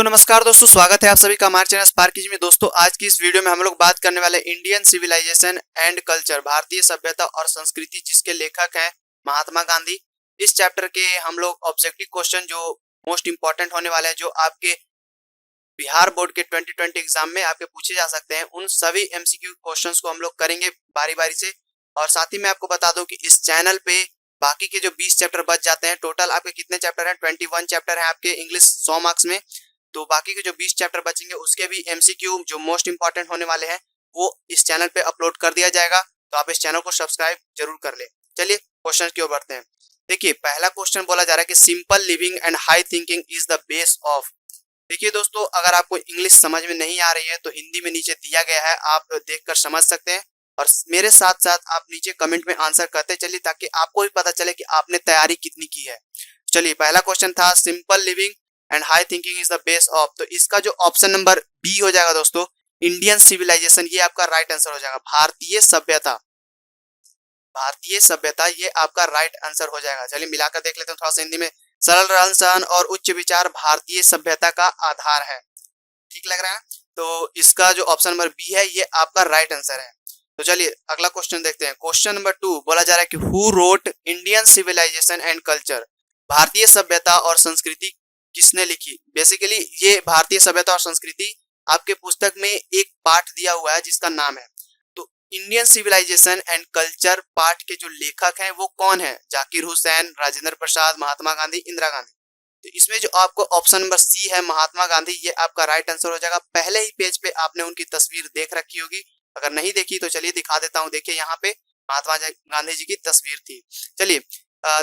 तो नमस्कार दोस्तों, स्वागत है आप सभी का हमारे चैनल स्पार्किज में। दोस्तों आज की इस वीडियो में हम लोग बात करने वाले इंडियन सिविलाइजेशन एंड कल्चर, भारतीय सभ्यता और संस्कृति, जिसके लेखक हैं महात्मा गांधी। इस चैप्टर के हम लोग ऑब्जेक्टिव क्वेश्चन जो मोस्ट इंपॉर्टेंट होने वाले हैं, जो आपके बिहार बोर्ड के 2020 एग्जाम में आपके पूछे जा सकते हैं, उन सभी एमसीक्यू क्वेश्चंस को हम लोग करेंगे बारी बारी से। और साथ ही मैं आपको बता दूं कि इस चैनल पे बाकी के जो 20 चैप्टर बच जाते हैं, टोटल आपके कितने चैप्टर हैं, 21 चैप्टर हैं आपके इंग्लिश 100 मार्क्स में। तो बाकी के जो 20 चैप्टर बचेंगे उसके भी एमसीक्यू जो मोस्ट इंपॉर्टेंट होने वाले हैं वो इस चैनल पे अपलोड कर दिया जाएगा, तो आप इस चैनल को सब्सक्राइब जरूर कर ले। चलिए क्वेश्चन की ओर बढ़ते हैं। देखिए पहला क्वेश्चन बोला जा रहा है कि simple living and high thinking is the base of. देखिए दोस्तों, अगर आपको इंग्लिश समझ में नहीं आ रही है तो हिंदी में नीचे दिया गया है, आप देखकर समझ सकते हैं। और मेरे साथ साथ आप नीचे कमेंट में आंसर करते चलिए, ताकि आपको भी पता चले कि आपने तैयारी कितनी की है। चलिए पहला क्वेश्चन था simple living and high thinking is the base of. तो इसका जो ऑप्शन नंबर बी हो जाएगा दोस्तों, इंडियन सिविलाइजेशन, ये आपका राइट आंसर हो जाएगा। भारतीय सभ्यता, भारतीय सभ्यता ये आपका राइट आंसर हो जाएगा। चलिए मिलाकर देख लेते हैं थोड़ा सा हिंदी में। सरल रहन सहन और उच्च विचार भारतीय सभ्यता का आधार है। ठीक लग रहा है? तो इसका जो ऑप्शन नंबर बी है ये आपका राइट आंसर है। तो चलिए अगला क्वेश्चन देखते हैं। क्वेश्चन नंबर 2 बोला जा रहा है कि who wrote Indian civilisation and culture, भारतीय सभ्यता और संस्कृति किसने लिखी। बेसिकली ये भारतीय सभ्यता और संस्कृति आपके पुस्तक में एक पाठ दिया हुआ है जिसका नाम है। तो इंडियन सिविलाइजेशन एंड कल्चर पाठ के जो लेखक हैं वो कौन है? जाकिर हुसैन, राजेंद्र प्रसाद, महात्मा गांधी, इंदिरा गांधी। तो इसमें जो आपको ऑप्शन नंबर सी है महात्मा गांधी, ये आपका राइट आंसर हो जाएगा। पहले ही पेज पे आपने उनकी तस्वीर देख रखी होगी, अगर नहीं देखी तो चलिए दिखा देता हूं। देखिए यहाँ पे महात्मा गांधी जी की तस्वीर थी। चलिए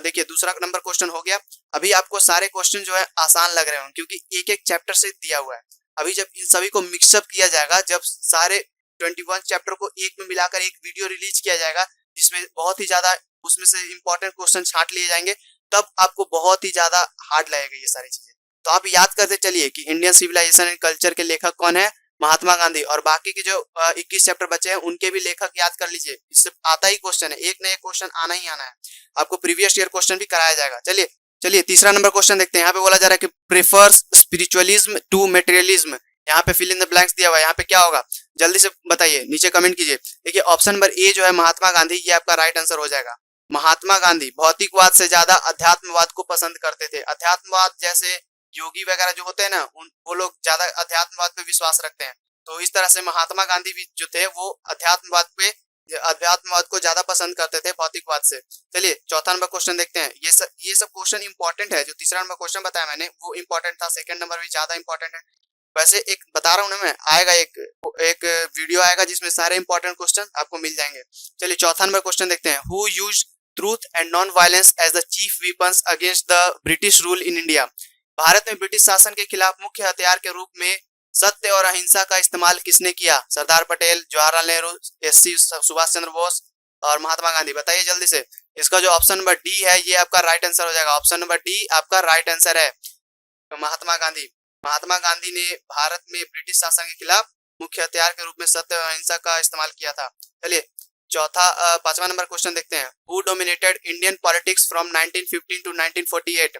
देखिए दूसरा नंबर क्वेश्चन हो गया। अभी आपको सारे क्वेश्चन जो है आसान लग रहे होंगे, क्योंकि एक एक चैप्टर से दिया हुआ है। अभी जब इन सभी को मिक्सअप किया जाएगा, जब सारे 21 चैप्टर को एक में मिलाकर एक वीडियो रिलीज किया जाएगा जिसमें बहुत ही ज्यादा उसमें से इंपॉर्टेंट क्वेश्चन छांट लिए जाएंगे, तब आपको बहुत ही ज्यादा हार्ड लगेगा ये सारी चीजें। तो आप याद करते चलिए कि इंडियन सिविलाइजेशन एंड कल्चर के लेखक कौन है? महात्मा गांधी। और बाकी के जो 21 चैप्टर बचे हैं उनके भी लेखक याद कर लीजिए। इससे आता ही क्वेश्चन है, एक न एक क्वेश्चन आना ही आना है। आपको प्रीवियस ईयर क्वेश्चन भी कराया जाएगा। चलिए चलिए तीसरा नंबर क्वेश्चन देखते हैं। यहाँ पे बोला जा रहा है कि प्रेफर्स स्पिरिचुअलिज्म टू मटेरियलिज्म। यहाँ पे फिल इन द ब्लैंक्स दिया हुआ है, यहाँ पे क्या होगा जल्दी से बताइए, नीचे कमेंट कीजिए। देखिए ऑप्शन नंबर ए जो है महात्मा गांधी, ये आपका राइट आंसर हो जाएगा। महात्मा गांधी भौतिकवाद से ज्यादा अध्यात्मवाद को पसंद करते थे। अध्यात्मवाद जैसे योगी वगैरह जो होते हैं ना, वो लोग ज्यादा अध्यात्मवाद पे विश्वास रखते हैं। तो इस तरह से महात्मा गांधी भी जो थे वो अध्यात्मवाद को ज्यादा पसंद करते थे भौतिकवाद से। चलिए चौथा नंबर क्वेश्चन देखते हैं। ये सब क्वेश्चन इंपॉर्टेंट है। जो तीसरा नंबर क्वेश्चन बताया मैंने वो इंपॉर्टेंट था, सेकंड नंबर भी ज्यादा इंपॉर्टेंट है। वैसे एक बता रहा हूँ ना मैं, आएगा एक वीडियो आएगा जिसमें सारे इंपॉर्टेंट क्वेश्चन आपको मिल जाएंगे। चलिए चौथा नंबर क्वेश्चन देखते हैं। Who use truth and non violence as the chief weapons against the British rule in India. भारत में ब्रिटिश शासन के खिलाफ मुख्य हथियार के रूप में सत्य और अहिंसा का इस्तेमाल किसने किया? सरदार पटेल, जवाहरलाल नेहरू, एससी सुभाष चंद्र बोस और महात्मा गांधी। बताइए जल्दी से। इसका जो ऑप्शन नंबर डी है ये आपका राइट आंसर हो जाएगा। ऑप्शन नंबर डी आपका राइट आंसर है, तो महात्मा गांधी। महात्मा गांधी ने भारत में ब्रिटिश शासन के खिलाफ मुख्य हथियार के रूप में सत्य और अहिंसा का इस्तेमाल किया था। चलिए पांचवा नंबर क्वेश्चन देखते हैं। Who dominated Indian politics from 1915 to 1948।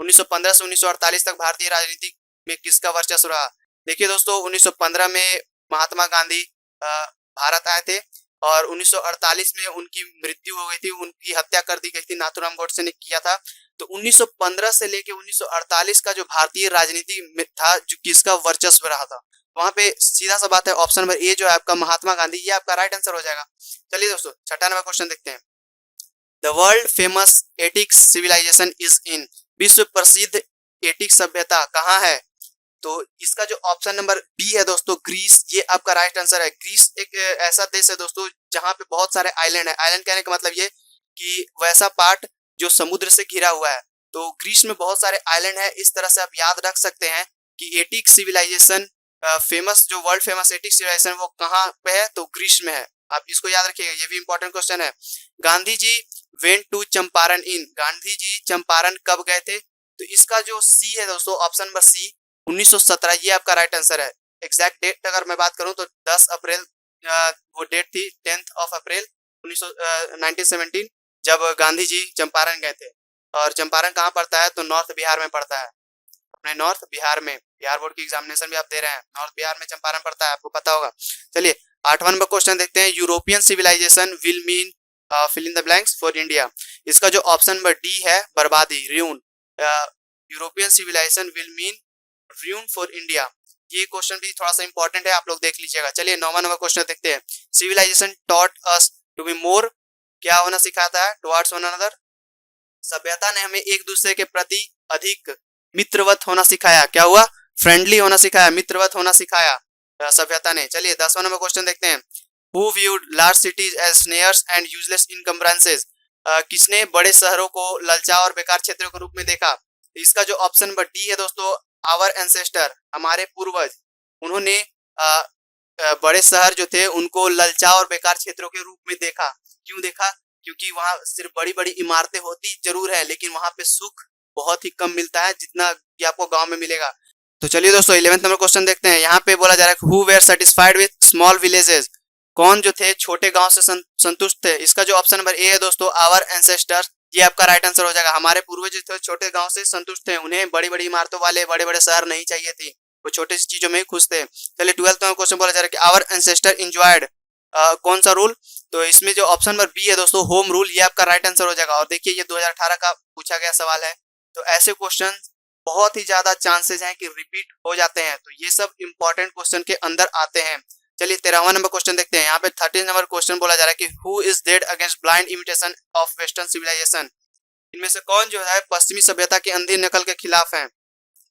1915 से 1948 तक भारतीय राजनीति में किसका वर्चस्व रहा? देखिए दोस्तों 1915 में महात्मा गांधी भारत आए थे और 1948 में उनकी मृत्यु हो गई थी, उनकी हत्या कर दी गई थी, नाथूराम गोडसे ने किया था। तो 1915 से लेके 1948 का जो भारतीय राजनीति में था, जो किसका वर्चस्व रहा था, वहां पे सीधा सा बात है ऑप्शन नंबर ए जो है आपका महात्मा गांधी, ये आपका राइट आंसर हो जाएगा। चलिए दोस्तों छठा नंबर क्वेश्चन देखते हैं। The world famous Attic civilisation is in. विश्व प्रसिद्ध एटिक सभ्यता कहाँ है? तो इसका जो ऑप्शन नंबर बी है दोस्तों, ग्रीस, ये आपका राइट आंसर है। ग्रीस एक ऐसा देश है दोस्तों जहां पे बहुत सारे आइलैंड है। आइलैंड कहने का मतलब ये कि वैसा पार्ट जो समुद्र से घिरा हुआ है। तो ग्रीस में बहुत सारे आइलैंड है। इस तरह से आप याद रख सकते हैं कि एटिक सिविलाइजेशन फेमस, जो वर्ल्ड फेमस एटिक सिविलाइजेशन वो कहाँ पे है? तो ग्रीस में है। आप इसको याद रखिएगा, ये भी इंपॉर्टेंट क्वेश्चन है। गांधी जी वेंट टू चंपारण इन। गांधी जी चंपारण कब गए थे? तो इसका जो सी है दोस्तों, ऑप्शन नंबर सी 1917, ये आपका राइट आंसर है। एग्जैक्ट डेट अगर मैं बात करूं तो 10 अप्रैल वो डेट थी, 10 अप्रैल 1917, जब गांधी जी चंपारण गए थे। और चंपारण कहाँ पड़ता है? तो नॉर्थ बिहार में पड़ता है, अपने नॉर्थ बिहार में। बिहार बोर्ड की एग्जामिनेशन भी आप दे रहे हैं, नॉर्थ बिहार में चंपारण पड़ता है, आपको पता होगा। चलिए 8वां नंबर क्वेश्चन देखते हैं, European civilisation will mean fill in the blanks for India. इसका जो ऑप्शन नंबर डी है बर्बादी, ruin. European civilisation will mean ruin for India. ये क्वेश्चन भी थोड़ा सा इंपॉर्टेंट है, आप लोग देख लीजिएगा। चलिए 9वां नंबर क्वेश्चन देखते हैं, civilisation taught us to be more, क्या होना सिखाता है, टुवर्ड्स वन अनदर। सभ्यता ने हमें एक दूसरे के प्रति अधिक मित्रवत होना सिखाया, क्या हुआ, फ्रेंडली होना सिखाया, मित्रवत होना सिखाया सभ्यता ने। चलिए 10वां नंबर क्वेश्चन देखते हैं, who viewed large cities as snares and useless encumbrances. किसने बड़े शहरों को ललचाव और बेकार क्षेत्रों के रूप में देखा। इसका जो ऑप्शन नंबर डी है दोस्तों, आवर एंसेस्टर, हमारे पूर्वज, उन्होंने बड़े शहर जो थे उनको ललचाव और बेकार क्षेत्रों के रूप में देखा। क्यों देखा, क्योंकि वहां सिर्फ बड़ी बड़ी इमारतें होती जरूर है, लेकिन वहां पे सुख बहुत ही कम मिलता है जितना कि आपको गांव में मिलेगा। तो चलिए दोस्तों 11वां नंबर क्वेश्चन देखते हैं, यहाँ पे बोला जा रहा है who were satisfied with small villages, कौन जो थे छोटे गांव से संतुष्ट थे। इसका जो ऑप्शन नंबर ए है दोस्तों, आवर एंसेस्टर, ये आपका राइट आंसर हो जाएगा। हमारे पूर्वज जो थे छोटे गांव से संतुष्ट थे, उन्हें बड़ी बड़ी इमारतों वाले बड़े बड़े शहर नहीं चाहिए थी, वो छोटी सी चीजों में ही खुश थे। चलिए 12वां नंबर क्वेश्चन बोला जा रहा है कि आवर एंसेस्टर एंजॉयड कौन सा रूल, तो इसमें जो ऑप्शन नंबर बी है दोस्तों, होम रूल, ये आपका राइट आंसर हो जाएगा। और देखिए ये 2018 का पूछा गया सवाल है, तो ऐसे क्वेश्चन बहुत ही ज्यादा चांसेस हैं कि रिपीट हो जाते हैं, तो ये सब इंपॉर्टेंट क्वेश्चन के अंदर आते हैं। चलिए 13वां नंबर क्वेश्चन देखते हैं, यहाँ पे 13 नंबर क्वेश्चन बोला जा रहा है कि who is dead against blind imitation of western civilisation. इनमें से कौन जो है पश्चिमी सभ्यता की अंधी नकल के खिलाफ है,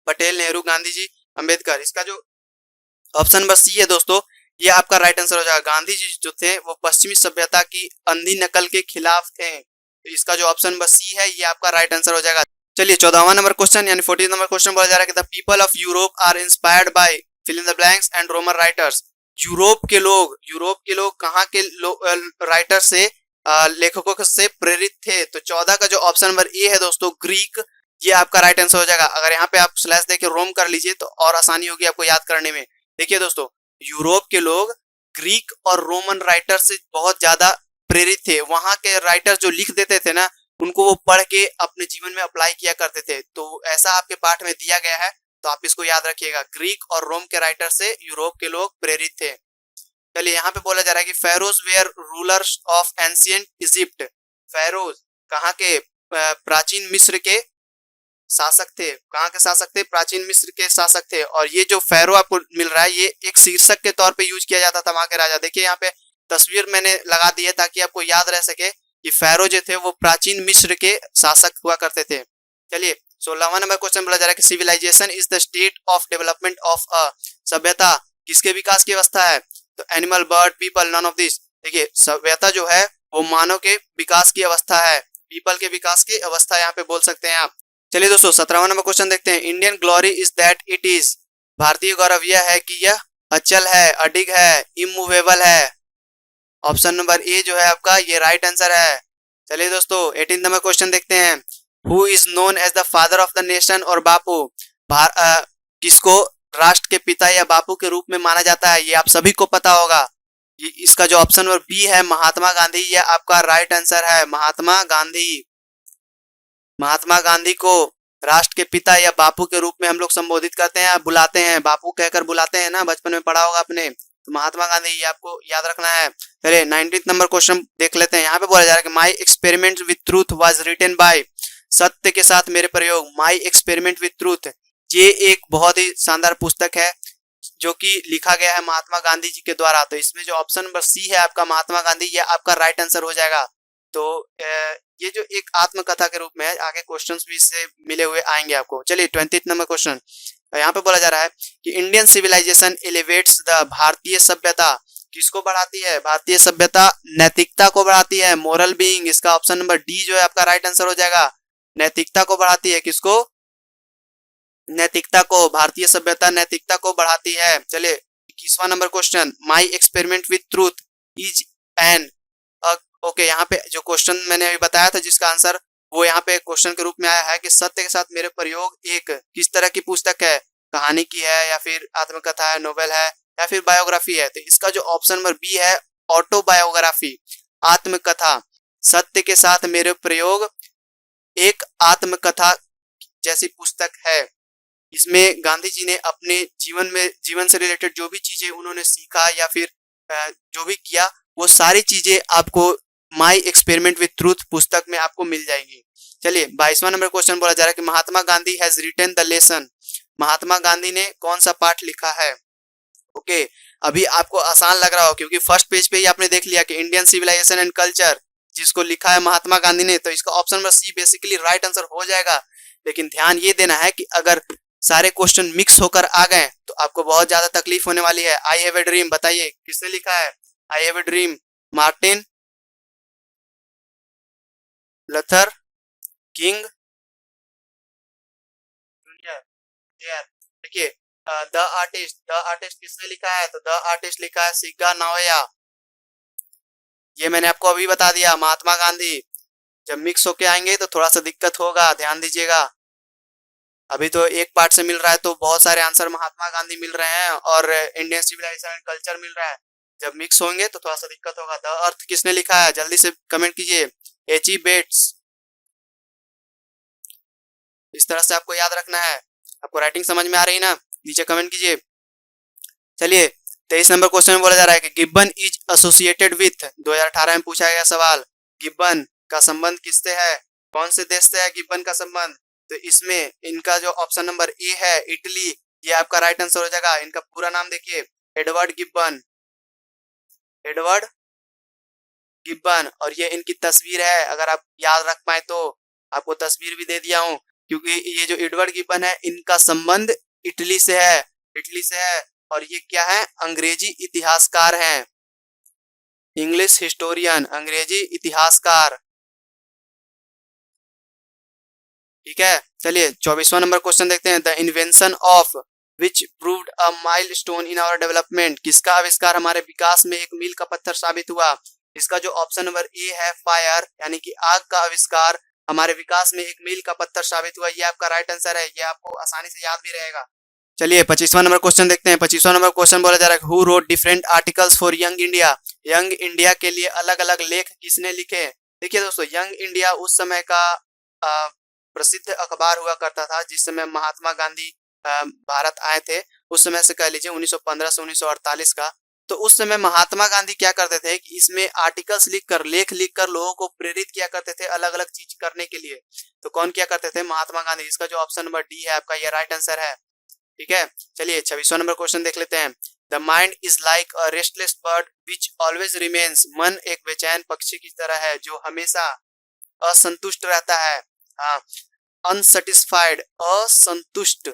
पटेल, नेहरू, गांधी जी, अंबेडकर। इसका जो ऑप्शन नंबर सी है दोस्तों, ये आपका राइट आंसर हो जाएगा। गांधी जी जो थे वो पश्चिमी सभ्यता की अंधी नकल के खिलाफ थे, तो इसका जो ऑप्शन नंबर सी है ये आपका राइट आंसर हो जाएगा। चलिए 14वां नंबर क्वेश्चन यानी 14 नंबर क्वेश्चन बोला जा रहा है कि the people of Europe are inspired by fill in the blanks and Roman writers. यूरोप के लोग कहाँ के राइटर से लेखकों से प्रेरित थे, तो 14 का जो ऑप्शन नंबर ए है दोस्तों, ग्रीक, ये आपका राइट आंसर हो जाएगा। अगर यहाँ पे आप स्लैश देके रोम कर लीजिए तो और आसानी होगी आपको याद करने में। देखिए दोस्तों, यूरोप के लोग ग्रीक और रोमन राइटर से बहुत ज्यादा प्रेरित थे। वहां के राइटर जो लिख देते थे ना, उनको वो पढ़ के अपने जीवन में अप्लाई किया करते थे। तो ऐसा आपके पाठ में दिया गया है, तो आप इसको याद रखिएगा, ग्रीक और रोम के राइटर से यूरोप के लोग प्रेरित थे। चलिए यहाँ पे बोला जा रहा है कि pharaohs were rulers of ancient Egypt. Pharaohs कहाँ के, प्राचीन मिस्र के शासक थे। कहाँ के शासक थे, प्राचीन मिस्र के शासक थे। और ये जो फेरो आपको मिल रहा है, ये एक शीर्षक के तौर पे यूज किया जाता था वहां के राजा। देखिए यहाँ पे तस्वीर मैंने लगा दी है ताकि आपको याद रह सके कि फेरो जो थे वो प्राचीन मिस्र के शासक हुआ करते थे। चलिए 16वां नंबर क्वेश्चन बोला जा रहा है कि civilisation is the state of development of a. सभ्यता किसके विकास की अवस्था है, तो animal, bird, people, none of this. देखिए सभ्यता जो है वो मानव के विकास की अवस्था है, पीपल के विकास की अवस्था यहाँ पे बोल सकते हैं आप। चलिए दोस्तों 17वां नंबर क्वेश्चन देखते हैं, Indian glory is that it is. भारतीय गौरव यह है कि यह अचल है, अडिग है, इमूवेबल है। ऑप्शन नंबर ए जो है आपका ये राइट आंसर है। चलिए दोस्तों 18 नंबर क्वेश्चन देखते हैं, who is known as the father of the nation और बापू। किसको राष्ट्र के पिता या बापू के रूप में माना जाता है, ये आप सभी को पता होगा। इसका जो ऑप्शन नंबर बी है महात्मा गांधी, ये आपका राइट आंसर है। महात्मा गांधी, महात्मा गांधी को राष्ट्र के पिता या बापू के रूप में हम लोग संबोधित करते हैं, बुलाते हैं, बापू कहकर बुलाते हैं ना, बचपन में पढ़ा होगा आपने। तो महात्मा गांधी ये आपको याद रखना है। चलिए 19 नंबर क्वेश्चन देख लेते हैं, यहाँ पे बोला जा रहा है कि my experiment with truth was written by. सत्य के साथ मेरे प्रयोग, माई एक्सपेरिमेंट विथ ट्रूथ, ये एक बहुत ही शानदार पुस्तक है जो कि लिखा गया है महात्मा गांधी जी के द्वारा। तो इसमें जो ऑप्शन नंबर सी है आपका महात्मा गांधी, ये आपका राइट आंसर हो जाएगा। तो ये जो एक आत्मकथा के रूप में है, आगे क्वेश्चंस भी इससे मिले हुए आएंगे आपको। चलिए 20 नंबर क्वेश्चन यहाँ पे बोला जा रहा है कि इंडियन सिविलाइजेशन एलिवेट्स द। भारतीय सभ्यता किसको बढ़ाती है, भारतीय सभ्यता नैतिकता को बढ़ाती है, मोरल बीइंग। इसका ऑप्शन नंबर डी जो है आपका राइट आंसर हो जाएगा। नैतिकता को बढ़ाती है, किसको, नैतिकता को। भारतीय सभ्यता नैतिकता को बढ़ाती है। चलिए 21वां number question, my experiment with truth is an. Okay, यहाँ पे जो क्वेश्चन मैंने अभी बताया था जिसका आंसर वो यहाँ पे क्वेश्चन के रूप में आया है कि सत्य के साथ मेरे प्रयोग एक किस तरह की पुस्तक है, कहानी की है या फिर आत्मकथा है, नोवेल है या फिर बायोग्राफी है। तो इसका जो ऑप्शन नंबर बी है ऑटोबायोग्राफी, आत्मकथा। सत्य के साथ मेरे प्रयोग एक आत्मकथा जैसी पुस्तक है। इसमें गांधी जी ने अपने जीवन से रिलेटेड जो भी चीजें उन्होंने सीखा या फिर जो भी किया, वो सारी चीजें आपको माई एक्सपेरिमेंट विथ ट्रूथ पुस्तक में आपको मिल जाएंगी। चलिए 22वां नंबर क्वेश्चन बोला जा रहा है कि Mahatma Gandhi has written the lesson. Mahatma Gandhi ने कौन सा पाठ लिखा है? ओके, अभी आपको आसान लग रहा हो क्योंकि फर्स्ट पेज पे ही आपने देख लिया कि इंडियन सिविलाइजेशन एंड कल्चर, जिसको लिखा है महात्मा गांधी ने, तो इसका option number C basically right answer हो जाएगा। लेकिन ध्यान ये देना है कि अगर सारे क्वेश्चन मिक्स होकर आ गए तो आपको बहुत ज्यादा तकलीफ होने वाली है। आई हैव ए ड्रीम, बताइए किसने लिखा है I have a dream? Martin Luther king junior. देखिए द आर्टिस्ट किसने लिखा है? तो द आर्टिस्ट लिखा है सिग्गा नावया। ये मैंने आपको अभी बता दिया, महात्मा गांधी। जब मिक्स होके आएंगे तो थोड़ा सा दिक्कत होगा, ध्यान दीजिएगा। अभी तो एक पार्ट से मिल रहा है तो बहुत सारे आंसर महात्मा गांधी मिल रहे हैं और इंडियन सिविलाइजेशन एंड कल्चर मिल रहा है। जब मिक्स होंगे तो थोड़ा सा दिक्कत होगा। द अर्थ किसने लिखा है? जल्दी से कमेंट कीजिए। एच.ई. बेट्स। इस तरह से आपको याद रखना है। आपको राइटिंग समझ में आ रही ना? नीचे कमेंट कीजिए। चलिए 23 नंबर क्वेश्चन में बोला जा रहा है कि गिब्बन इज एसोसिएटेड विथ, 2018 में पूछा गया सवाल, गिब्बन का संबंध किससे है? कौन से देश से है गिब्बन का संबंध? तो इसमें इनका जो ऑप्शन नंबर ए है इटली, ये आपका राइट आंसर हो जाएगा। इनका पूरा नाम देखिए, एडवर्ड गिब्बन। Edward Gibbon. और ये इनकी तस्वीर है, अगर आप याद रख पाए तो आपको तस्वीर भी दे दिया हूं, क्योंकि ये जो एडवर्ड गिब्बन है इनका संबंध इटली से है। इटली से है और ये क्या है? अंग्रेजी इतिहासकार हैं, इंग्लिश हिस्टोरियन, अंग्रेजी इतिहासकार। ठीक है, चलिए 24वां नंबर क्वेश्चन देखते हैं। The invention of which proved a milestone in our development, किसका आविष्कार हमारे विकास में एक मील का पत्थर साबित हुआ? इसका जो ऑप्शन नंबर ए है फायर, यानी कि आग का आविष्कार हमारे विकास में एक मील का पत्थर साबित हुआ, ये आपका राइट आंसर है। ये आपको आसानी से याद भी रहेगा। चलिए 25वां नंबर क्वेश्चन देखते हैं। 25वां नंबर क्वेश्चन बोला जा रहा है who wrote different articles for young India. Young India के लिए अलग अलग लेख किसने लिखे? देखिए दोस्तों, यंग इंडिया उस समय का प्रसिद्ध अखबार हुआ करता था जिस समय महात्मा गांधी भारत आए थे। उस समय से कह लीजिए 1915 से 1948 का। तो उस समय महात्मा गांधी क्या करते थे कि इसमें आर्टिकल्स लिखकर, लेख लिखकर लोगों को प्रेरित किया करते थे अलग अलग चीज करने के लिए। तो कौन क्या करते थे? महात्मा गांधी। इसका जो ऑप्शन नंबर डी है आपका, ये राइट आंसर है। ठीक है, चलिए 26वां नंबर क्वेश्चन देख लेते हैं। The mind is like a restless bird which always remains. मन एक बेचैन पक्षी की तरह है जो हमेशा असंतुष्ट रहता है। हाँ, अनसेटिस्फाइड, असंतुष्ट,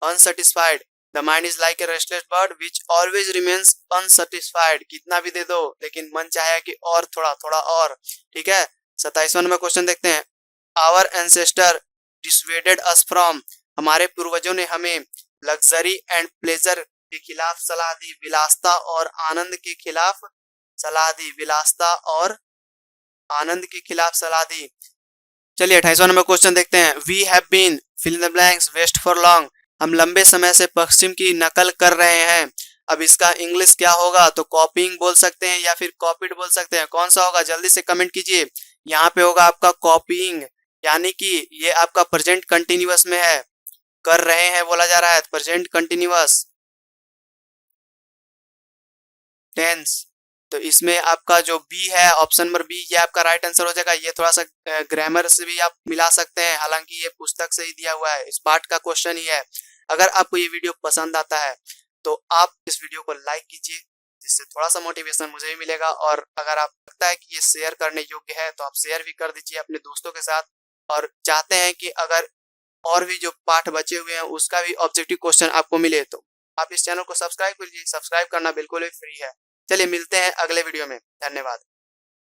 unsatisfied. The mind is like a restless bird which always remains unsatisfied. कितना भी दे दो लेकिन मन चाहे कि और थोड़ा थोड़ा और। ठीक है, 27वां नंबर क्वेश्चन देखते हैं। Our ancestor dissuaded us from, हमारे पूर्वजों ने हमें लग्जरी एंड प्लेजर के खिलाफ सलाह दी, विलासता और आनंद के खिलाफ सलाह दी, विलासता और आनंद के खिलाफ सलाह दी। चलिए 28वां नंबर क्वेश्चन देखते हैं। We have been fill in the blanks waste for long, हम लंबे समय से पश्चिम की नकल कर रहे हैं। अब इसका इंग्लिश क्या होगा? तो कॉपिंग बोल सकते हैं या फिर कॉपीड बोल सकते हैं। कौन सा होगा? जल्दी से कमेंट कीजिए। यहाँ पे होगा आपका कॉपीइंग, यानी कि ये आपका प्रेजेंट कंटिन्यूअस में है, कर रहे हैं बोला जा रहा है, प्रेजेंट कंटिन्यूअस टेंस। तो इसमें आपका जो बी है, ऑप्शन नंबर बी, ये आपका राइट आंसर हो जाएगा। ये थोड़ा सा ग्रामर से भी आप मिला सकते हैं, हालांकि ये पुस्तक से ही दिया हुआ है, इस पार्ट का क्वेश्चन ही है। अगर आपको ये वीडियो पसंद आता है तो आप इस वीडियो को लाइक कीजिए, जिससे थोड़ा सा मोटिवेशन मुझे भी मिलेगा। और अगर आप लगता है कि ये शेयर करने योग्य है तो आप शेयर भी कर दीजिए अपने दोस्तों के साथ। और चाहते हैं कि अगर और भी जो पाठ बचे हुए हैं उसका भी ऑब्जेक्टिव क्वेश्चन आपको मिले तो आप इस चैनल को सब्सक्राइब कीजिए। सब्सक्राइब करना बिल्कुल ही फ्री है। चलिए मिलते हैं अगले वीडियो में, धन्यवाद।